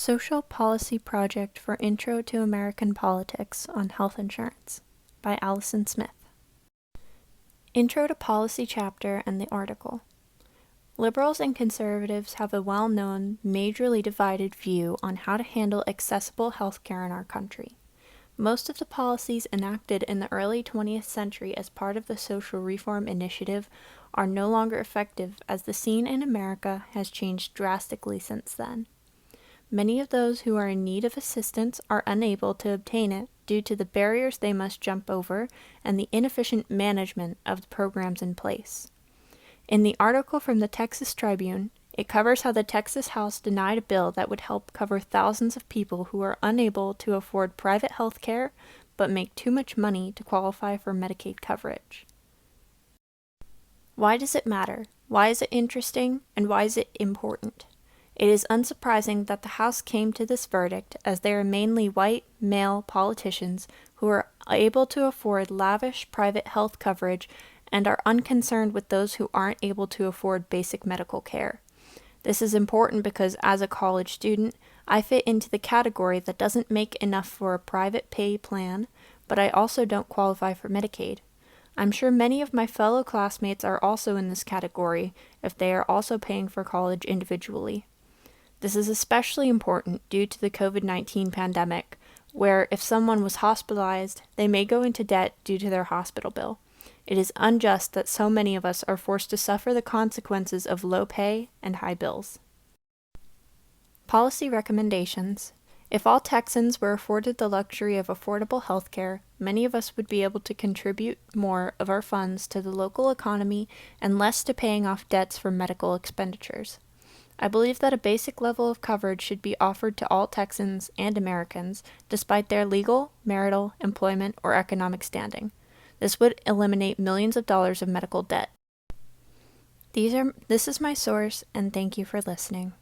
Social Policy Project for Intro to American Politics on Health Insurance by Allison Smith. Intro to Policy chapter and the article. Liberals and conservatives have a well-known, majorly divided view on how to handle accessible health care in our country. Most of the policies enacted in the early 20th century as part of the Social Reform Initiative are no longer effective, as the scene in America has changed drastically since then. Many of those who are in need of assistance are unable to obtain it due to the barriers they must jump over and the inefficient management of the programs in place. In the article from the Texas Tribune, it covers how the Texas House denied a bill that would help cover thousands of people who are unable to afford private health care but make too much money to qualify for Medicaid coverage. Why does it matter? Why is it interesting? And why is it important? It is unsurprising that the House came to this verdict, as they are mainly white, male politicians who are able to afford lavish private health coverage and are unconcerned with those who aren't able to afford basic medical care. This is important because as a college student, I fit into the category that doesn't make enough for a private pay plan, but I also don't qualify for Medicaid. I'm sure many of my fellow classmates are also in this category if they are also paying for college individually. This is especially important due to the COVID-19 pandemic, where if someone was hospitalized, they may go into debt due to their hospital bill. It is unjust that so many of us are forced to suffer the consequences of low pay and high bills. Policy recommendations. If all Texans were afforded the luxury of affordable health care, many of us would be able to contribute more of our funds to the local economy and less to paying off debts for medical expenditures. I believe that a basic level of coverage should be offered to all Texans and Americans, despite their legal, marital, employment, or economic standing. This would eliminate millions of dollars of medical debt. This is my source, and thank you for listening.